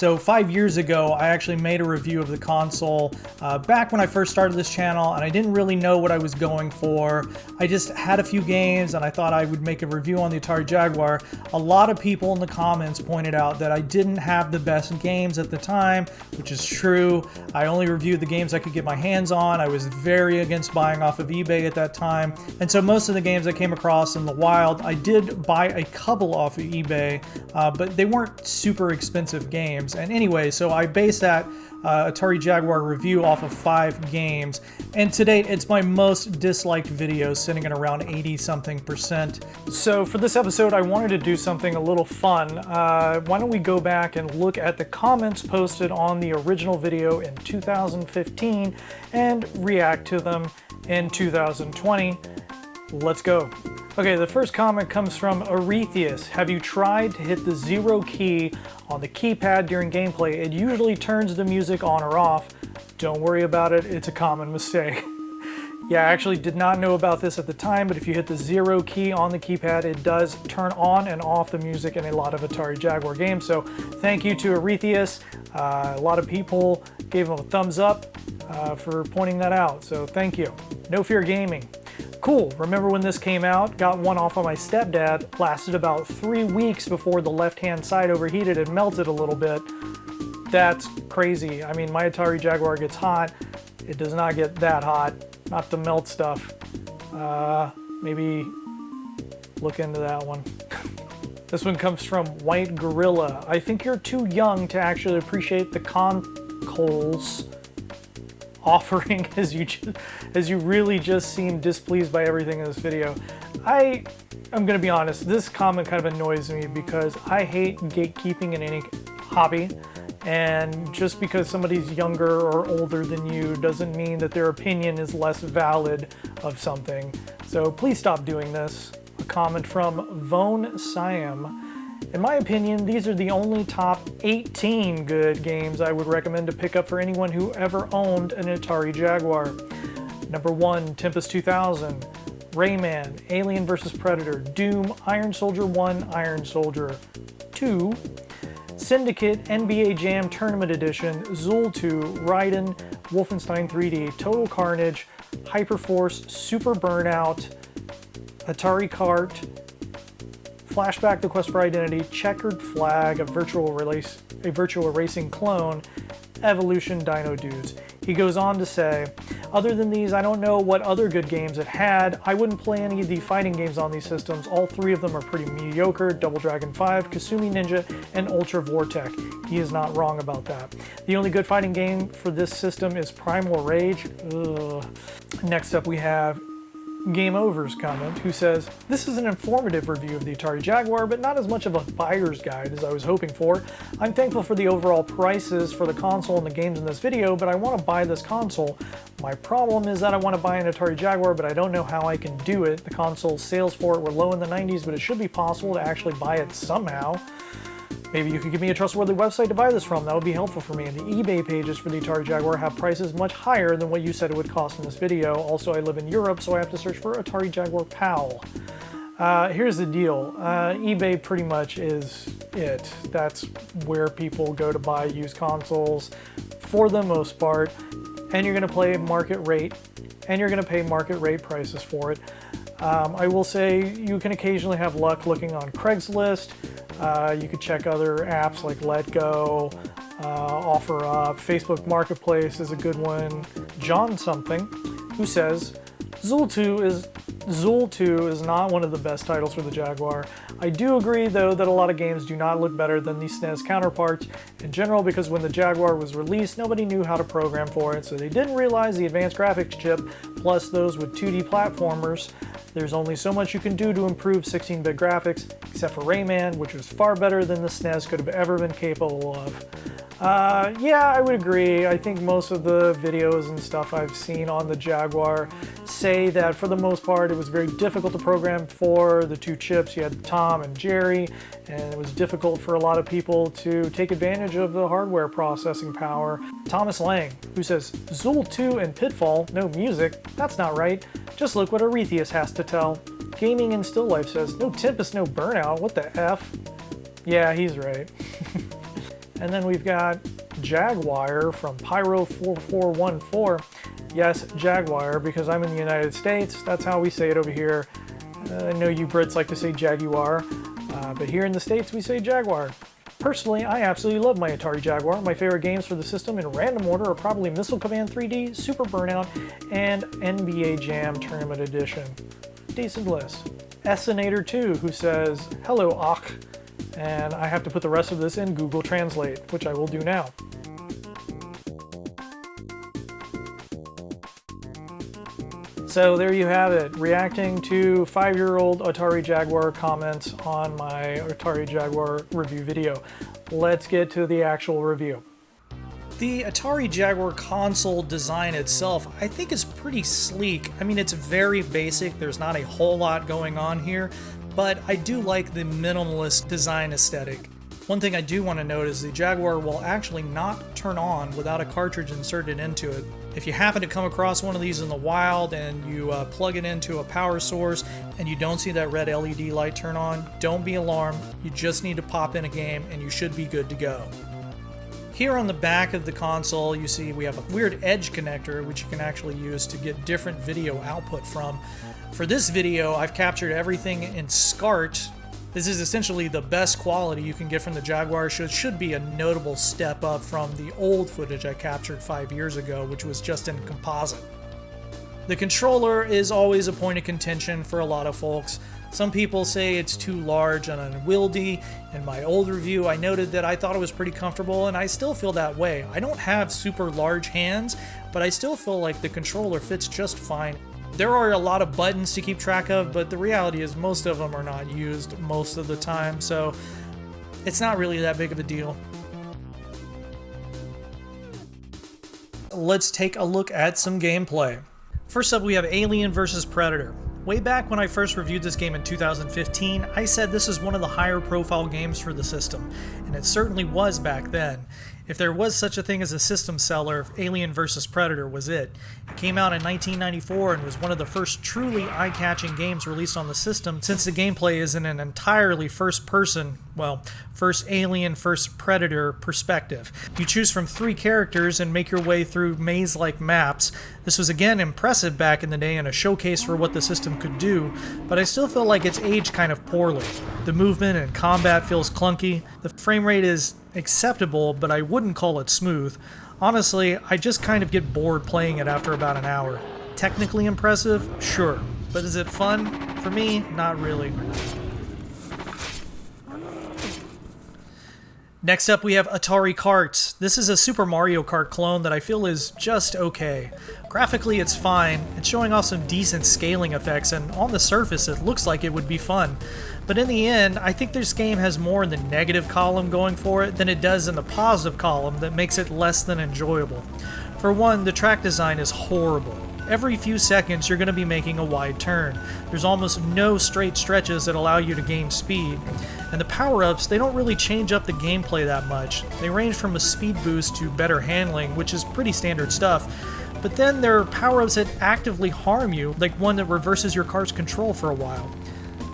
So 5 years ago, I actually made a review of the console back when I first started this channel, and I didn't really know what I was going for. I just had a few games and I thought I would make a review on the Atari Jaguar. A lot of people in the comments pointed out that I didn't have the best games at the time, which is true. I only reviewed the games I could get my hands on. I was very against buying off of eBay at that time. And so most of the games I came across in the wild, I did buy a couple off of eBay, but they weren't super expensive games. And anyway, so I based that Atari Jaguar review off of 5 games, and to date it's my most disliked video, sitting at around 80-something%. So for this episode I wanted to do something a little fun. Why don't we go back and look at the comments posted on the original video in 2015 and react to them in 2020. Let's go. Okay, the first comment comes from Arethius. Have you tried to hit the 0 key on the keypad during gameplay? It usually turns the music on or off. Don't worry about it, it's a common mistake. Yeah, I actually did not know about this at the time, but if you hit the 0 key on the keypad, it does turn on and off the music in a lot of Atari Jaguar games. So thank you to Arethius. A lot of people gave him a thumbs up for pointing that out, so thank you. No Fear Gaming. Cool, remember when this came out? Got one off of my stepdad, lasted about 3 weeks before the left-hand side overheated and melted a little bit. That's crazy. I mean, my Atari Jaguar gets hot. It does not get that hot, not the melt stuff. Maybe look into that one. This one comes from White Gorilla. I think you're too young to actually appreciate the console's offering, as you really just seem displeased by everything in this video. I'm gonna be honest, this comment kind of annoys me because I hate gatekeeping in any hobby, and just because somebody's younger or older than you doesn't mean that their opinion is less valid of something. So please stop doing this. A comment from Vone Siam. In my opinion, these are the only top 18 good games I would recommend to pick up for anyone who ever owned an Atari Jaguar. Number 1, Tempest 2000, Rayman, Alien vs. Predator, Doom, Iron Soldier 1, Iron Soldier 2, Syndicate, NBA Jam Tournament Edition, Zoll II, Ryden, Wolfenstein 3D, Total Carnage, Hyperforce, Super Burnout, Atari Cart, Flashback: The Quest for Identity, Checkered Flag, a virtual racing clone, Evolution, Dino Dudes. He goes on to say, other than these, I don't know what other good games it had. I wouldn't play any of the fighting games on these systems. All 3 of them are pretty mediocre. Double Dragon 5, Kasumi Ninja, and Ultra Vortek. He is not wrong about that. The only good fighting game for this system is Primal Rage. Ugh. Next up we have Game Over's comment, who says, this is an informative review of the Atari Jaguar, but not as much of a buyer's guide as I was hoping for. I'm thankful for the overall prices for the console and the games in this video, but I want to buy this console. My problem is that I want to buy an Atari Jaguar, but I don't know how I can do it. The console's sales for it were low in the 90s, but it should be possible to actually buy it somehow. Maybe you could give me a trustworthy website to buy this from. That would be helpful for me. And the eBay pages for the Atari Jaguar have prices much higher than what you said it would cost in this video. Also, I live in Europe, so I have to search for Atari Jaguar PAL. Here's the deal. eBay pretty much is it. That's where people go to buy used consoles for the most part. And you're going to pay market rate, and you're going to pay market rate prices for it. I will say you can occasionally have luck looking on Craigslist. You could check other apps like Letgo, OfferUp, Facebook Marketplace is a good one. John something, who says, Zoll II is not one of the best titles for the Jaguar. I do agree though that a lot of games do not look better than the SNES counterparts in general, because when the Jaguar was released nobody knew how to program for it, so they didn't realize the advanced graphics chip, plus those with 2D platformers. There's only so much you can do to improve 16-bit graphics, except for Rayman, which was far better than the SNES could have ever been capable of. Yeah, I would agree. I think most of the videos and stuff I've seen on the Jaguar say that for the most part it was very difficult to program for the 2 chips. You had Tom and Jerry, and it was difficult for a lot of people to take advantage of the hardware processing power. Thomas Lang, who says, Zoll II and Pitfall, no music, that's not right. Just look what Arethius has to tell. Gaming and Still Life says, no Tempest, no Burnout, what the F? Yeah, he's right. And then we've got Jaguar from Pyro4414. Yes, Jaguar, because I'm in the United States. That's how we say it over here. I know you Brits like to say Jaguar, but here in the States we say Jaguar. Personally, I absolutely love my Atari Jaguar. My favorite games for the system in random order are probably Missile Command 3D, Super Burnout, and NBA Jam Tournament Edition. Decent list. Essinator 2, who says, "Hello, Ak," and I have to put the rest of this in Google Translate, which I will do now. So there you have it, reacting to 5-year-old Atari Jaguar comments on my Atari Jaguar review video. Let's get to the actual review. The Atari Jaguar console design itself, I think, is pretty sleek. I mean, it's very basic, there's not a whole lot going on here, but I do like the minimalist design aesthetic. One thing I do want to note is the Jaguar will actually not turn on without a cartridge inserted into it. If you happen to come across one of these in the wild and you plug it into a power source and you don't see that red LED light turn on, don't be alarmed. You just need to pop in a game and you should be good to go. Here on the back of the console, you see we have a weird edge connector which you can actually use to get different video output from. For this video, I've captured everything in SCART. This is essentially the best quality you can get from the Jaguar, so it should be a notable step up from the old footage I captured 5 years ago, which was just in composite. The controller is always a point of contention for a lot of folks. Some people say it's too large and unwieldy. In my old review, I noted that I thought it was pretty comfortable, and I still feel that way. I don't have super large hands, but I still feel like the controller fits just fine. There are a lot of buttons to keep track of, but the reality is most of them are not used most of the time, so it's not really that big of a deal. Let's take a look at some gameplay. First up, we have Alien vs. Predator. Way back when I first reviewed this game in 2015, I said this is one of the higher profile games for the system, and it certainly was back then. If there was such a thing as a system seller, Alien vs. Predator was it. It came out in 1994 and was one of the first truly eye-catching games released on the system, since the gameplay is in an entirely first-person, well, first alien, first predator perspective. You choose from 3 characters and make your way through maze-like maps. This was again impressive back in the day and a showcase for what the system could do, but I still feel like it's aged kind of poorly. The movement and combat feels clunky. The frame rate is acceptable, but I wouldn't call it smooth. Honestly, I just kind of get bored playing it after about an hour. Technically impressive? Sure. But is it fun? For me, not really. Next up, we have Atari Cart. This is a Super Mario Kart clone that I feel is just okay. Graphically, it's fine. It's showing off some decent scaling effects, and on the surface, it looks like it would be fun. But in the end, I think this game has more in the negative column going for it than it does in the positive column that makes it less than enjoyable. For one, the track design is horrible. Every few seconds, you're going to be making a wide turn. There's almost no straight stretches that allow you to gain speed. And the power-ups, they don't really change up the gameplay that much. They range from a speed boost to better handling, which is pretty standard stuff. But then there are power-ups that actively harm you, like one that reverses your car's control for a while.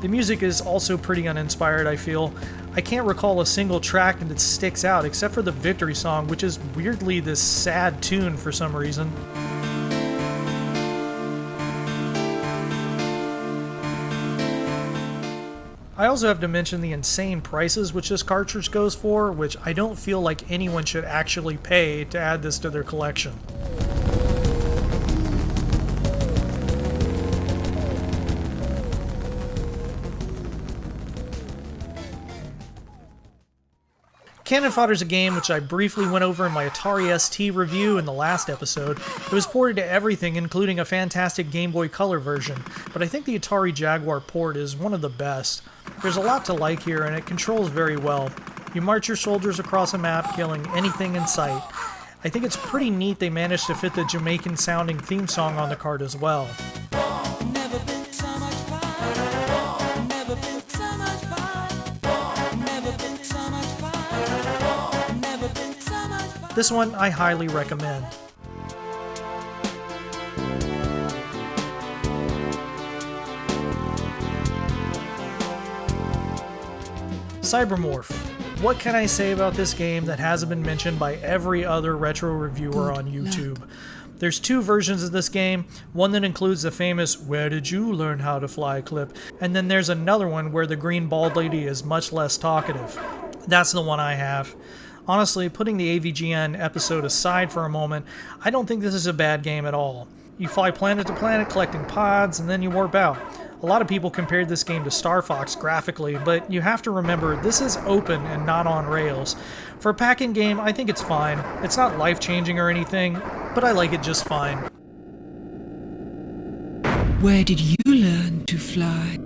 The music is also pretty uninspired, I feel. I can't recall a single track that sticks out, except for the victory song, which is weirdly this sad tune for some reason. I also have to mention the insane prices which this cartridge goes for, which I don't feel like anyone should actually pay to add this to their collection. Cannon Fodder is a game which I briefly went over in my Atari ST review in the last episode. It was ported to everything, including a fantastic Game Boy Color version, but I think the Atari Jaguar port is one of the best. There's a lot to like here, and it controls very well. You march your soldiers across a map, killing anything in sight. I think it's pretty neat they managed to fit the Jamaican-sounding theme song on the card as well. This one I highly recommend. Morph. What can I say about this game that hasn't been mentioned by every other retro reviewer on YouTube? There's two versions of this game, one that includes the famous "Where did you learn how to fly" clip, and then there's another one where the green bald lady is much less talkative. That's the one I have. Honestly, putting the AVGN episode aside for a moment, I don't think this is a bad game at all. You fly planet to planet collecting pods, and then you warp out. A lot of people compared this game to Star Fox graphically, but you have to remember this is open and not on rails. For a pack-in game, I think it's fine. It's not life-changing or anything, but I like it just fine. Where did you learn to fly?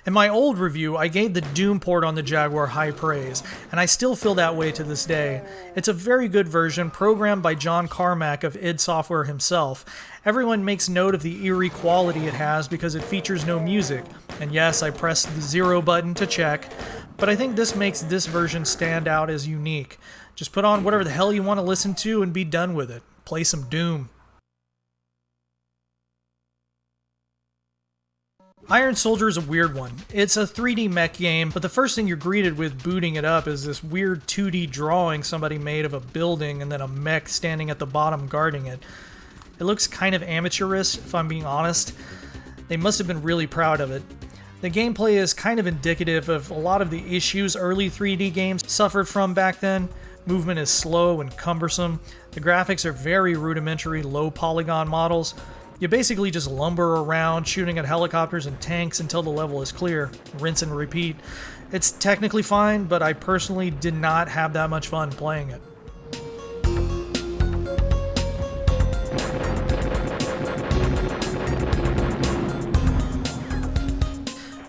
In my old review, I gave the Doom port on the Jaguar high praise, and I still feel that way to this day. It's a very good version, programmed by John Carmack of id Software himself. Everyone makes note of the eerie quality it has because it features no music, and yes, I pressed the 0 button to check, but I think this makes this version stand out as unique. Just put on whatever the hell you want to listen to and be done with it. Play some Doom. Iron Soldier is a weird one. It's a 3D mech game, but the first thing you're greeted with booting it up is this weird 2D drawing somebody made of a building and then a mech standing at the bottom guarding it. It looks kind of amateurish, if I'm being honest. They must have been really proud of it. The gameplay is kind of indicative of a lot of the issues early 3D games suffered from back then. Movement is slow and cumbersome. The graphics are very rudimentary, low polygon models. You basically just lumber around shooting at helicopters and tanks until the level is clear. Rinse and repeat. It's technically fine, but I personally did not have that much fun playing it.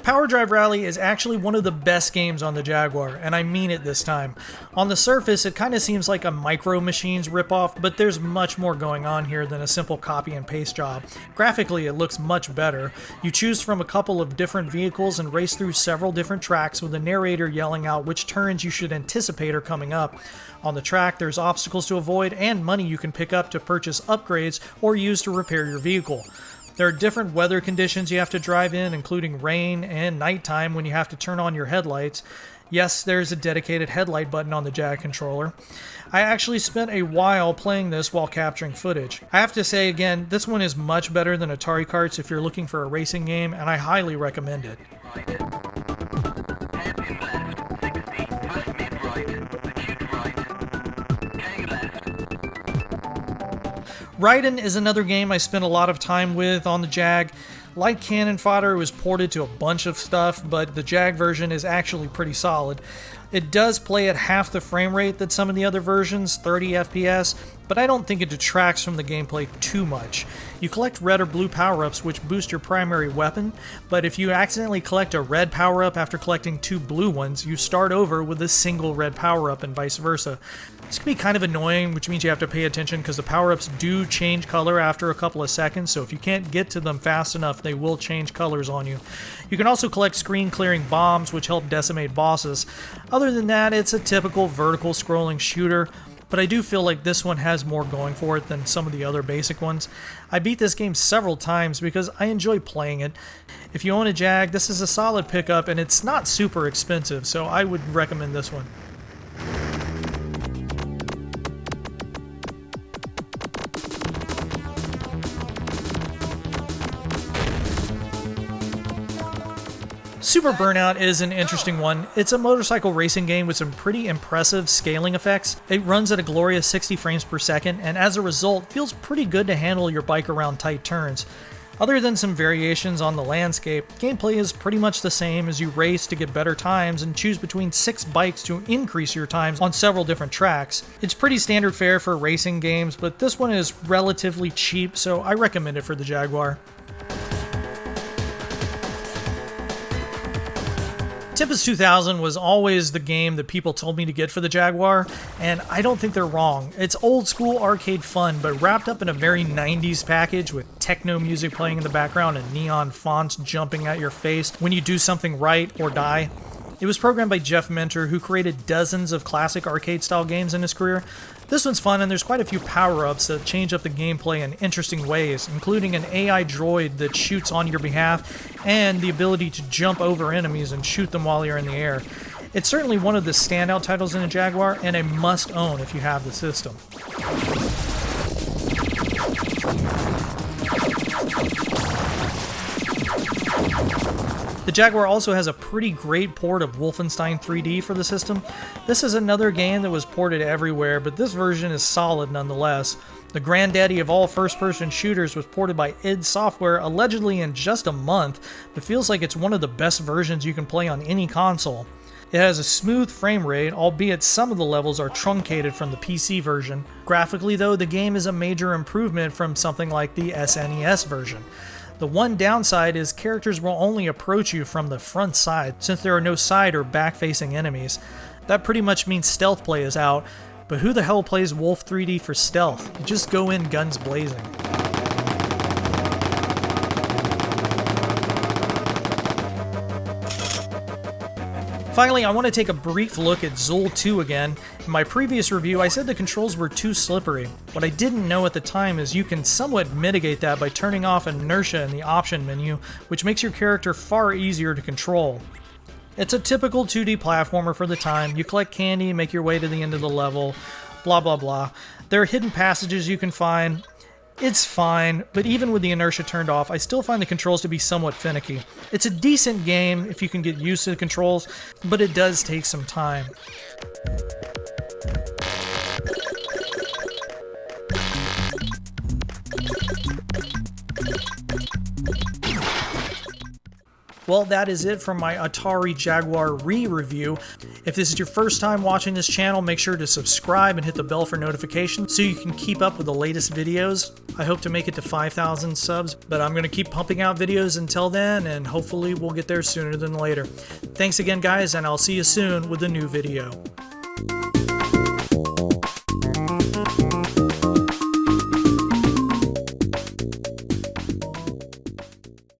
Power Drive Rally is actually one of the best games on the Jaguar, and I mean it this time. On the surface, it kind of seems like a Micro Machines ripoff, but there's much more going on here than a simple copy and paste job. Graphically, it looks much better. You choose from a couple of different vehicles and race through several different tracks with a narrator yelling out which turns you should anticipate are coming up. On the track, there's obstacles to avoid and money you can pick up to purchase upgrades or use to repair your vehicle. There are different weather conditions you have to drive in, including rain and nighttime when you have to turn on your headlights. Yes, there's a dedicated headlight button on the Jag controller. I actually spent a while playing this while capturing footage. I have to say again, this one is much better than Atari Carts if you're looking for a racing game, and I highly recommend it. Ryden is another game I spent a lot of time with on the Jag. Like Cannon Fodder, it was ported to a bunch of stuff, but the Jag version is actually pretty solid. It does play at half the frame rate that some of the other versions, 30 FPS, but I don't think it detracts from the gameplay too much. You collect red or blue power-ups which boost your primary weapon, but if you accidentally collect a red power-up after collecting 2 blue ones, you start over with a single red power-up and vice versa. This can be kind of annoying, which means you have to pay attention because the power-ups do change color after a couple of seconds, so if you can't get to them fast enough, they will change colors on you. You can also collect screen-clearing bombs, which help decimate bosses. Other than that, it's a typical vertical scrolling shooter, but I do feel like this one has more going for it than some of the other basic ones. I beat this game several times because I enjoy playing it. If you own a Jag, this is a solid pickup and it's not super expensive, so I would recommend this one. Super Burnout is an interesting one. It's a motorcycle racing game with some pretty impressive scaling effects. It runs at a glorious 60 frames per second, and as a result, feels pretty good to handle your bike around tight turns. Other than some variations on the landscape, gameplay is pretty much the same as you race to get better times and choose between 6 bikes to increase your times on several different tracks. It's pretty standard fare for racing games, but this one is relatively cheap, so I recommend it for the Jaguar. Tempest 2000 was always the game that people told me to get for the Jaguar, and I don't think they're wrong. It's old school arcade fun, but wrapped up in a very 90s package with techno music playing in the background and neon fonts jumping at your face when you do something right or die. It was programmed by Jeff Mentor, who created dozens of classic arcade-style games in his career. This one's fun, and there's quite a few power-ups that change up the gameplay in interesting ways, including an AI droid that shoots on your behalf, and the ability to jump over enemies and shoot them while you're in the air. It's certainly one of the standout titles in a Jaguar, and a must-own if you have the system. The Jaguar also has a pretty great port of Wolfenstein 3D for the system. This is another game that was ported everywhere, but this version is solid nonetheless. The granddaddy of all first-person shooters was ported by id Software allegedly in just a month, but feels like it's one of the best versions you can play on any console. It has a smooth frame rate, albeit some of the levels are truncated from the PC version. Graphically though, the game is a major improvement from something like the SNES version. The one downside is characters will only approach you from the front side, since there are no side or back-facing enemies. That pretty much means stealth play is out, but who the hell plays Wolf 3D for stealth? You just go in guns blazing. Finally, I want to take a brief look at Zoll II again. In my previous review, I said the controls were too slippery. What I didn't know at the time is you can somewhat mitigate that by turning off inertia in the option menu, which makes your character far easier to control. It's a typical 2D platformer for the time. You collect candy, make your way to the end of the level, blah blah blah. There are hidden passages you can find. It's fine, but even with the inertia turned off, I still find the controls to be somewhat finicky. It's a decent game if you can get used to the controls, but it does take some time. Well, that is it from my Atari Jaguar re-review. If this is your first time watching this channel, make sure to subscribe and hit the bell for notifications so you can keep up with the latest videos. I hope to make it to 5,000 subs, but I'm going to keep pumping out videos until then, and hopefully we'll get there sooner than later. Thanks again, guys, and I'll see you soon with a new video.